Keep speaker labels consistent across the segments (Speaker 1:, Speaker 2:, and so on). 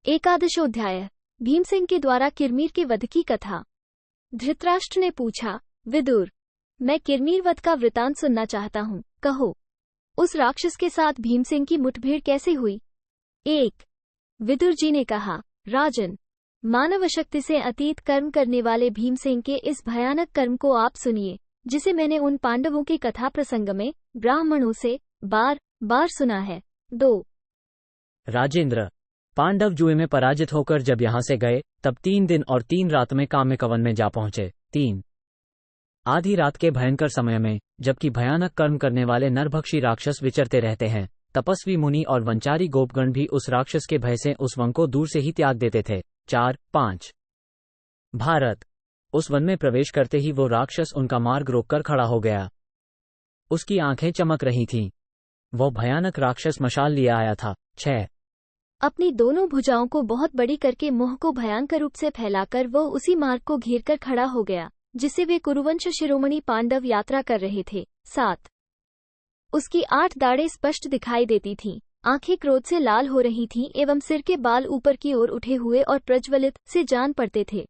Speaker 1: एकादशोध्याय। भीमसेन के द्वारा किरमीर के वध की कथा। धृतराष्ट्र ने पूछा, विदुर, मैं किरमीर वध का वृतांत सुनना चाहता हूँ, कहो। उस राक्षस के साथ भीमसेन की मुठभेड़ कैसे हुई? 1। विदुर जी ने कहा, राजन, मानव शक्ति से अतीत कर्म करने वाले भीमसेन के इस भयानक कर्म को आप सुनिए, जिसे मैंने उन पांडवों की कथा प्रसंग में ब्राह्मणों से बार बार सुना है। 2।
Speaker 2: राजेंद्र, पांडव जुए में पराजित होकर जब यहाँ से गए तब 3 दिन और 3 रात में काम्यकवन में जा पहुंचे। 3। आधी रात के भयंकर समय में, जबकि भयानक कर्म करने वाले नरभक्षी राक्षस विचरते रहते हैं, तपस्वी मुनि और वंचारी गोपगण भी उस राक्षस के भय से उस वन को दूर से ही त्याग देते थे। 4, 5। भारत, उस वन में प्रवेश करते ही वो राक्षस उनका मार्ग रोककर खड़ा हो गया। उसकी आंखें चमक रही थीं। वो भयानक राक्षस मशाल लिया आया था। 6।
Speaker 1: अपनी दोनों भुजाओं को बहुत बड़ी करके मुंह को भयंकर रूप से फैलाकर वो उसी मार्ग को घेरकर खड़ा हो गया जिसे वे कुरुवंश शिरोमणि पांडव यात्रा कर रहे थे। 7। उसकी 8 दाढ़ें स्पष्ट दिखाई देती थीं, आंखें क्रोध से लाल हो रही थीं एवं सिर के बाल ऊपर की ओर उठे हुए और प्रज्वलित से जान पड़ते थे।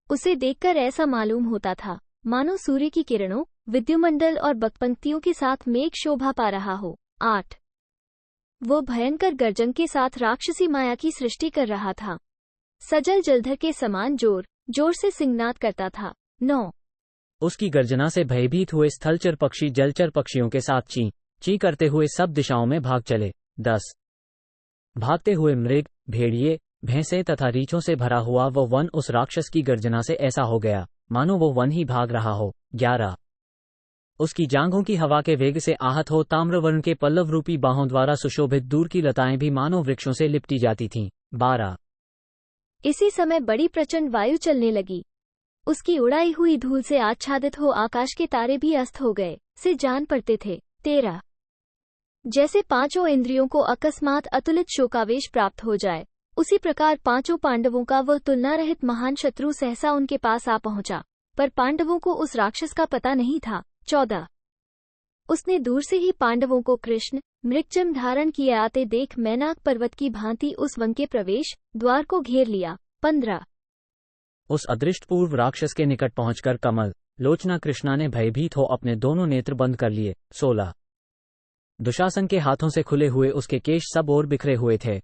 Speaker 1: उसे देखकर ऐसा मालूम होता था मानो सूर्य की किरणों, विद्युमंडल और बकपंक्तियों के साथ मेघ शोभा पा रहा हो। 8। वो भयंकर गर्जन के साथ राक्षसी माया की सृष्टि कर रहा था। सजल जलधर के समान जोर जोर से सिंहनाद करता था। 9।
Speaker 2: उसकी गर्जना से भयभीत हुए स्थलचर पक्षी जलचर पक्षियों के साथ ची ची करते हुए सब दिशाओं में भाग चले। 10। भागते हुए मृग, भेड़िए, भैंसे तथा रीछों से भरा हुआ वो वन उस राक्षस की गर्जना से ऐसा हो गया मानो वो वन ही भाग रहा हो। 11। उसकी जांघों की हवा के वेग से आहत हो ताम्रवर्ण के पल्लव रूपी बाहों द्वारा सुशोभित दूर की लताएं भी मानो वृक्षों से लिपटी जाती थीं। 12।
Speaker 1: इसी समय बड़ी प्रचंड वायु चलने लगी। उसकी उड़ाई हुई धूल से आच्छादित हो आकाश के तारे भी अस्त हो गए से जान पड़ते थे। 13। जैसे 5 इंद्रियों को अकस्मात अतुलित शोकावेश प्राप्त हो जाए, उसी प्रकार 5 पांडवों का वह तुलना रहित महान शत्रु सहसा उनके पास आ पहुंचा, पर पांडवों को उस राक्षस का पता नहीं था। 14। उसने दूर से ही पांडवों को कृष्ण मृगचम धारण किए आते देख मैनाक पर्वत की भांति उस वन के प्रवेश द्वार को घेर लिया। 15।
Speaker 2: उस अदृष्ट पूर्व राक्षस के निकट पहुंचकर कमल लोचना कृष्णा ने भयभीत हो अपने दोनों नेत्र बंद कर लिए। 16। दुशासन के हाथों से खुले हुए उसके केश सब ओर बिखरे हुए थे।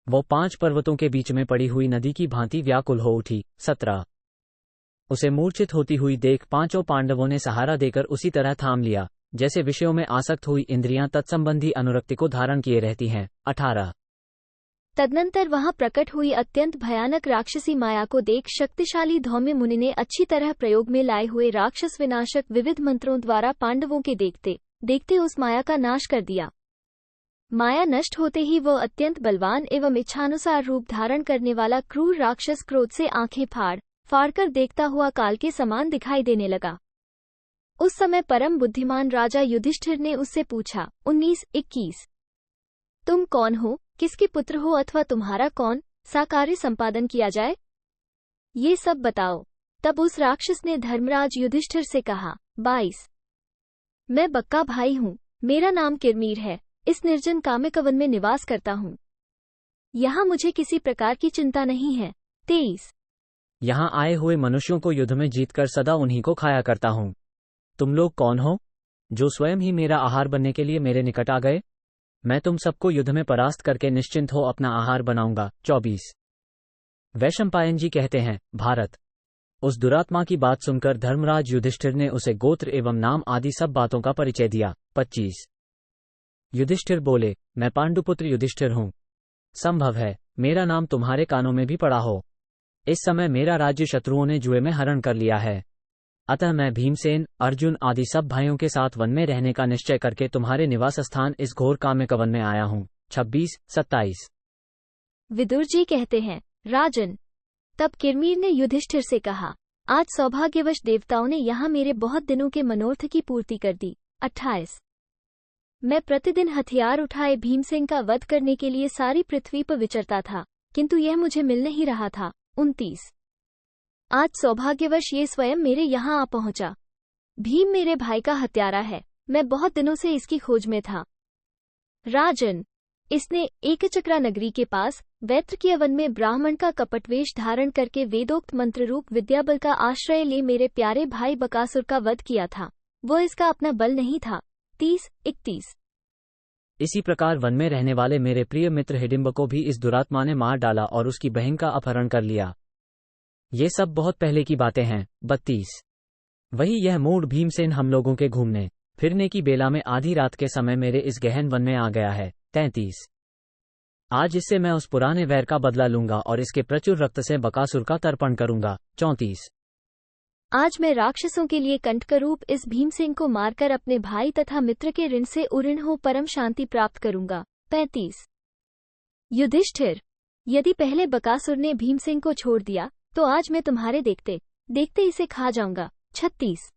Speaker 2: वो 5 पर्वतों के बीच में पड़ी हुई नदी की भांति व्याकुल हो उठी। 17। उसे मूर्छित होती हुई देख 5 पांडवों ने सहारा देकर उसी तरह थाम लिया जैसे विषयों में आसक्त हुई इंद्रियां तत्संबंधी अनुरक्ति को धारण किए रहती हैं। 18।
Speaker 1: तदनंतर वहां प्रकट हुई अत्यंत भयानक राक्षसी माया को देख शक्तिशाली धौम्य मुनि ने अच्छी तरह प्रयोग में लाए हुए राक्षस विनाशक विविध मंत्रों द्वारा पांडवों के देखते देखते उस माया का नाश कर दिया। माया नष्ट होते ही वह अत्यंत बलवान एवं इच्छानुसार रूप धारण करने वाला क्रूर राक्षस क्रोध से आंखें फाड़कर देखता हुआ काल के समान दिखाई देने लगा। उस समय परम बुद्धिमान राजा युधिष्ठिर ने उससे पूछा, 19-21, तुम कौन हो, किसके पुत्र हो अथवा तुम्हारा कौन सा कार्य संपादन किया जाए, ये सब बताओ। तब उस राक्षस ने धर्मराज युधिष्ठिर से कहा, 22, मैं बक्का भाई हूँ, मेरा नाम किरमीर है, इस निर्जन काम्यकवन में निवास करता हूँ। यहाँ मुझे किसी प्रकार की चिंता नहीं है। 23,
Speaker 2: यहाँ आए हुए मनुष्यों को युद्ध में जीतकर सदा उन्हीं को खाया करता हूँ। तुम लोग कौन हो, जो स्वयं ही मेरा आहार बनने के लिए मेरे निकट आ गए? मैं तुम सबको युद्ध में परास्त करके निश्चिंत हो अपना आहार बनाऊंगा। 24। वैशंपायन जी कहते हैं, भारत, उस दुरात्मा की बात सुनकर धर्मराज युधिष्ठिर ने उसे गोत्र एवं नाम आदि सब बातों का परिचय दिया। 25। युधिष्ठिर बोले, मैं पांडुपुत्र युधिष्ठिर हूँ। संभव है मेरा नाम तुम्हारे कानों में भी पड़ा हो। इस समय मेरा राज्य शत्रुओं ने जुए में हरण कर लिया है, अतः मैं भीमसेन, अर्जुन आदि सब भाइयों के साथ वन में रहने का निश्चय करके तुम्हारे निवास स्थान इस घोर काम्यकवन में आया हूँ। 26, 27।
Speaker 1: विदुर जी कहते हैं, राजन, तब किरमीर ने युधिष्ठिर से कहा, आज सौभाग्यवश देवताओं ने यहाँ मेरे बहुत दिनों के मनोरथ की पूर्ति कर दी। 28। मैं प्रतिदिन हथियार उठाए भीमसेन का वध करने के लिए सारी पृथ्वी पर विचरता था, किंतु यह मुझे मिल नहीं रहा था। 29। आज सौभाग्यवश ये स्वयं मेरे यहाँ आ पहुंचा। भीम मेरे भाई का हत्यारा है, मैं बहुत दिनों से इसकी खोज में था। राजन, इसने एकचक्रा नगरी के पास वैत्रकीय वन में ब्राह्मण का कपटवेश धारण करके वेदोक्त मंत्र रूप विद्याबल का आश्रय ले मेरे प्यारे भाई बकासुर का वध किया था। वो इसका अपना बल नहीं था। 30-31।
Speaker 2: इसी प्रकार वन में रहने वाले मेरे प्रिय मित्र हिडिंब को भी इस दुरात्मा ने मार डाला और उसकी बहन का अपहरण कर लिया। ये सब बहुत पहले की बातें हैं। 32। वही यह मूढ़ भीमसेन हम लोगों के घूमने फिरने की बेला में आधी रात के समय मेरे इस गहन वन में आ गया है। 33। आज इससे मैं उस पुराने वैर का बदला लूंगा और इसके प्रचुर रक्त से बकासुर का तर्पण करूंगा। 34।
Speaker 1: आज मैं राक्षसों के लिए कंटकरूप इस भीमसेन को मारकर अपने भाई तथा मित्र के ऋण से उऋण हो परम शांति प्राप्त करूंगा। 35। युधिष्ठिर, यदि पहले बकासुर ने भीमसेन को छोड़ दिया तो आज मैं तुम्हारे देखते देखते इसे खा जाऊंगा। 36।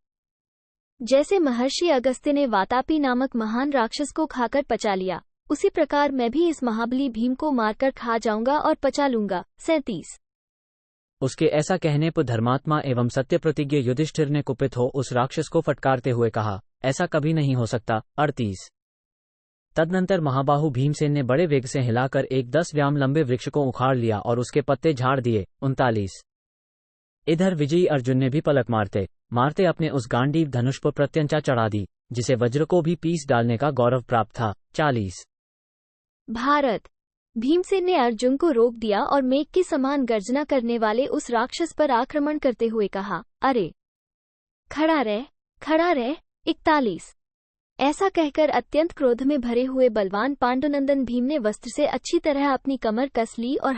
Speaker 1: जैसे महर्षि अगस्त्य ने वातापी नामक महान राक्षस को खाकर पचा लिया, उसी प्रकार मैं भी इस महाबली भीम को मारकर खा जाऊंगा और पचा लूंगा। 37।
Speaker 2: उसके ऐसा कहने पर धर्मात्मा एवं सत्य प्रतिज्ञ युधिष्ठिर ने कुपित हो उस राक्षस को फटकारते हुए कहा, ऐसा कभी नहीं हो सकता। 38। तदनंतर महाबाहु भीमसेन ने बड़े वेग से हिलाकर एक 10 व्याम लंबे वृक्ष को उखाड़ लिया और उसके पत्ते झाड़ दिए। 39। इधर विजयी अर्जुन ने भी पलक मारते मारते अपने उस गांडीव धनुष पर प्रत्यंचा चढ़ा दी, जिसे वज्र को भी पीस डालने का गौरव प्राप्त था। 40।
Speaker 1: भारत, भीमसेन ने अर्जुन को रोक दिया और मेघ के समान गर्जना करने वाले उस राक्षस पर आक्रमण करते हुए कहा, अरे खड़ा रह। 41। ऐसा कहकर अत्यंत क्रोध में भरे हुए बलवान पांडुनंदन भीम ने वस्त्र से अच्छी तरह अपनी कमर कस ली और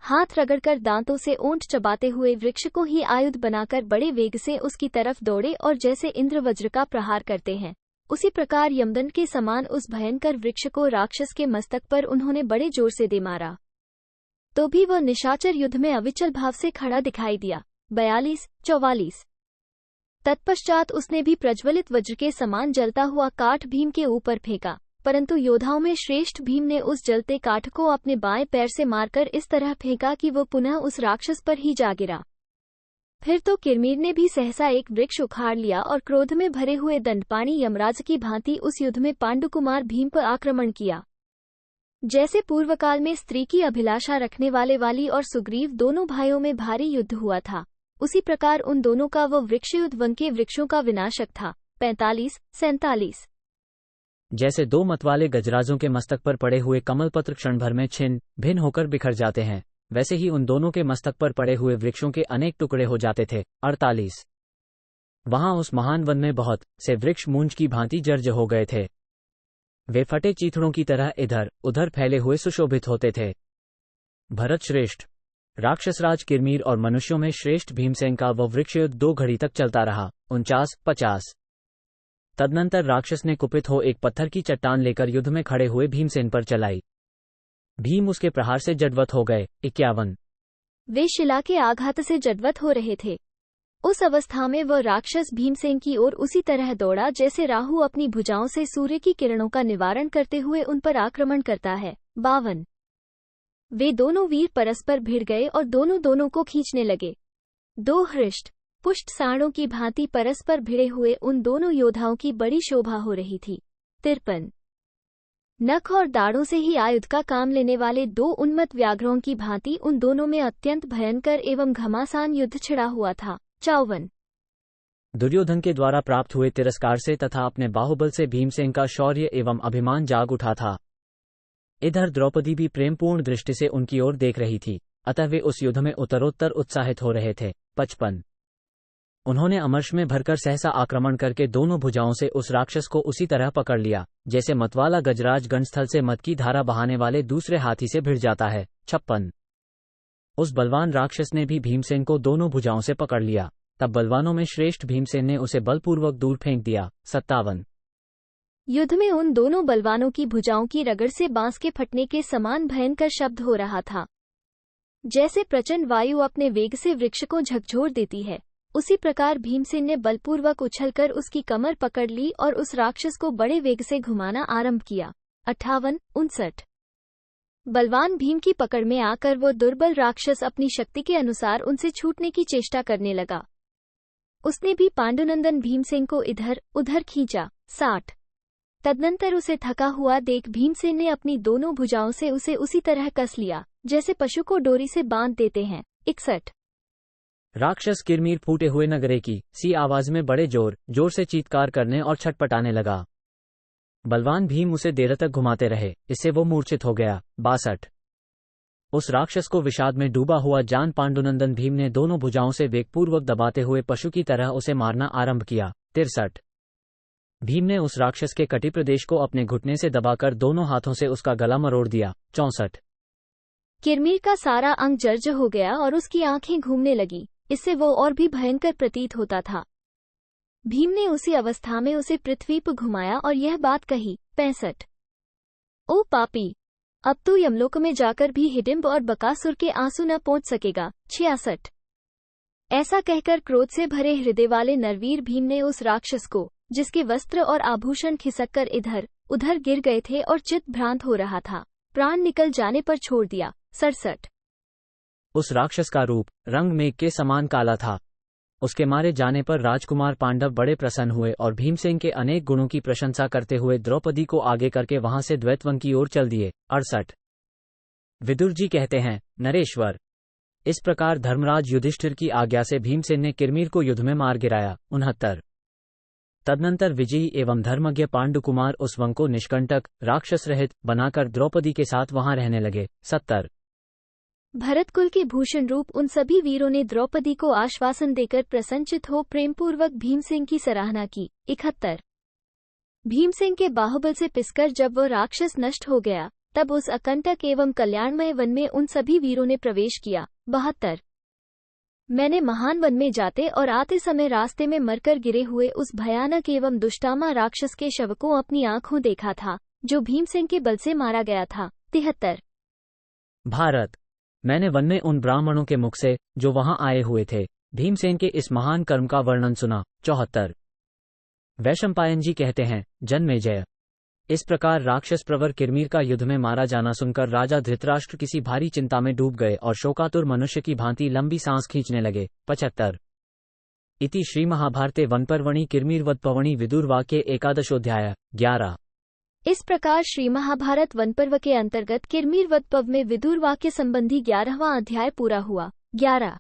Speaker 1: हाथ रगड़कर दांतों से ओंठ चबाते हुए वृक्ष को ही आयुध बनाकर बड़े वेग से उसकी तरफ दौड़े और जैसे इंद्र वज्र का प्रहार करते हैं, उसी प्रकार यमदंड के समान उस भयंकर वृक्ष को राक्षस के मस्तक पर उन्होंने बड़े जोर से दे मारा। तो भी वह निशाचर युद्ध में अविचल भाव से खड़ा दिखाई दिया। 42-44। तत्पश्चात उसने भी प्रज्वलित वज्र के समान जलता हुआ काठ भीम के ऊपर फेंका, परंतु योद्धाओं में श्रेष्ठ भीम ने उस जलते काठ को अपने बाएं पैर से मारकर इस तरह फेंका कि वो पुनः उस राक्षस पर ही जा गिरा। फिर तो किरमीर ने भी सहसा एक वृक्ष उखाड़ लिया और क्रोध में भरे हुए दंडपाणी यमराज की भांति उस युद्ध में पांडुकुमार भीम पर आक्रमण किया। जैसे पूर्वकाल में स्त्री की अभिलाषा रखने वाली और सुग्रीव दोनों भाइयों में भारी युद्ध हुआ था, उसी प्रकार उन दोनों का वो वृक्ष युद्ध वन के वृक्षों का विनाशक था। 45-47।
Speaker 2: जैसे दो मतवाले गजराजों के मस्तक पर पड़े हुए कमलपत्र क्षण भर में छिन्न भिन्न होकर बिखर जाते हैं, वैसे ही उन दोनों के मस्तक पर पड़े हुए वृक्षों के अनेक टुकड़े हो जाते थे। 48। वहां उस महान वन में बहुत से वृक्ष मूंज की भांति जर्ज हो गए थे। वे फटे चीथड़ों की तरह इधर उधर फैले हुए सुशोभित होते थे। भरत श्रेष्ठ, राक्षसराज किरमीर और मनुष्यों में श्रेष्ठ भीमसेन का वह वृक्ष युद्ध 2 घड़ी तक चलता रहा। 49-50। तदनंतर राक्षस ने कुपित हो एक पत्थर की चट्टान लेकर युद्ध में खड़े हुए भीमसेन पर चलाई। भीम उसके प्रहार से जडवत हो गए। 51।
Speaker 1: वे शिला के आघात से जडवत हो रहे थे। उस अवस्था में वह राक्षस भीमसेन की ओर उसी तरह दौड़ा जैसे राहु अपनी भुजाओं से सूर्य की किरणों का निवारण करते हुए उन पर आक्रमण करता है। 52। वे दोनों वीर परस्पर भिड़ गए और दोनों को खींचने लगे। 2 हृष्ट पुष्ट साणों की भांति परस्पर भिड़े हुए उन दोनों योद्धाओं की बड़ी शोभा हो रही थी। 53। नख और दाढ़ों से ही आयुध का काम लेने वाले 2 उन्मत्त व्याघ्रों की भांति उन दोनों में अत्यंत भयंकर एवं घमासान युद्ध छिड़ा हुआ था। 54।
Speaker 2: दुर्योधन के द्वारा प्राप्त हुए तिरस्कार से तथा अपने बाहुबल से भीमसेन का शौर्य एवं अभिमान जाग उठा था। इधर द्रौपदी भी प्रेमपूर्ण दृष्टि से उनकी ओर देख रही थी, अतः वे उस युद्ध में उत्तरोत्तर उत्साहित हो रहे थे। 55। उन्होंने अमर्ष में भरकर सहसा आक्रमण करके दोनों भुजाओं से उस राक्षस को उसी तरह पकड़ लिया जैसे मतवाला गजराज गणस्थल से मद की धारा बहाने वाले दूसरे हाथी से भिड़ जाता है। 56। उस बलवान राक्षस ने भी भीमसेन को दोनों भुजाओं से पकड़ लिया, तब बलवानों में श्रेष्ठ भीमसेन ने उसे बलपूर्वक दूर फेंक दिया। 57।
Speaker 1: युद्ध में उन दोनों बलवानों की भुजाओं की रगड़ से बांस के फटने के समान भयंकर शब्द हो रहा था। जैसे प्रचंड वायु अपने वेग से वृक्ष को झकझोर देती है, उसी प्रकार भीमसेन ने बलपूर्वक उछलकर उसकी कमर पकड़ ली और उस राक्षस को बड़े वेग से घुमाना आरंभ किया। 58-59। बलवान भीम की पकड़ में आकर वो दुर्बल राक्षस अपनी शक्ति के अनुसार उनसे छूटने की चेष्टा करने लगा। उसने भी पांडुनंदन भीमसेन को इधर उधर खींचा। 60। तदनंतर उसे थका हुआ देख भीमसेन ने अपनी दोनों भुजाओं से उसे उसी तरह कस लिया जैसे पशु को डोरी से बांध देते हैं। 61।
Speaker 2: राक्षस किरमीर फूटे हुए नगरे की सी आवाज में बड़े जोर से चीत्कार करने और छटपटाने लगा। बलवान भीम उसे देर तक घुमाते रहे, इससे वो मूर्छित हो गया। 62। उस राक्षस को विषाद में डूबा हुआ जान पांडुनंदन भीम ने दोनों भुजाओं से वेगपूर्वक दबाते हुए पशु की तरह उसे मारना आरंभ किया। 63। भीम ने उस राक्षस के कटी प्रदेश को अपने घुटने से दबाकर दोनों हाथों से उसका गला मरोड़ दिया। 64।
Speaker 1: किरमीर का सारा अंग जर्जर हो गया और उसकी आंखें घूमने लगी, इससे वो और भी भयंकर प्रतीत होता था। भीम ने उसी अवस्था में उसे पृथ्वी पर घुमाया और यह बात कही। 65। ओ पापी, अब तू यमलोक में जाकर भी हिडिंब और बकासुर के आंसू न पोंछ सकेगा। 66। ऐसा कहकर क्रोध से भरे हृदय वाले नरवीर भीम ने उस राक्षस को, जिसके वस्त्र और आभूषण खिसककर इधर उधर गिर गए थे और चित्त भ्रांत हो रहा था, प्राण निकल जाने पर छोड़ दिया। 67।
Speaker 2: उस राक्षस का रूप रंग मेघ के समान काला था। उसके मारे जाने पर राजकुमार पांडव बड़े प्रसन्न हुए और भीमसेन के अनेक गुणों की प्रशंसा करते हुए द्रौपदी को आगे करके वहां से द्वैतवन की ओर चल दिए। 68। विदुर जी कहते हैं, नरेश्वर, इस प्रकार धर्मराज युधिष्ठिर की आज्ञा से भीमसेन ने किरमीर को युद्ध में मार गिराया। 69। तदनंतर विजयी एवं धर्मज्ञ पांडुकुमार उस वंग को निष्कंटक राक्षस रहित बनाकर द्रौपदी के साथ वहां रहने लगे। 70।
Speaker 1: भरतकुल के भूषण रूप उन सभी वीरों ने द्रौपदी को आश्वासन देकर प्रसन्नचित हो प्रेमपूर्वक भीमसेन की सराहना की। 71। भीमसेन के बाहुबल से पिसकर जब वह राक्षस नष्ट हो गया, तब उस अकंटक एवं कल्याणमय वन में उन सभी वीरों ने प्रवेश किया। 72। मैंने महान वन में जाते और आते समय रास्ते में मरकर गिरे हुए उस भयानक एवं दुष्टामा राक्षस के शव को अपनी आंखों देखा था, जो भीमसेन के बल से मारा गया था। 73।
Speaker 2: भारत, मैंने वन में उन ब्राह्मणों के मुख से, जो वहां आए हुए थे, भीमसेन के इस महान कर्म का वर्णन सुना। 74। वैशंपायन जी कहते हैं, जन्मेजय, इस प्रकार राक्षस प्रवर किरमीर का युद्ध में मारा जाना सुनकर राजा धृतराष्ट्र किसी भारी चिंता में डूब गए और शोकातुर मनुष्य की भांति लंबी सांस खींचने लगे। 75। इति श्री महाभारते वनपर्वणि किरमीरवधपर्वणि विदुरवाक्ये एकादशोऽध्याय। 11।
Speaker 1: इस प्रकार श्री महाभारत वनपर्व के अंतर्गत किरमीर वध पर्व में विदुर वाक्य संबंधी 11वां अध्याय पूरा हुआ। 11।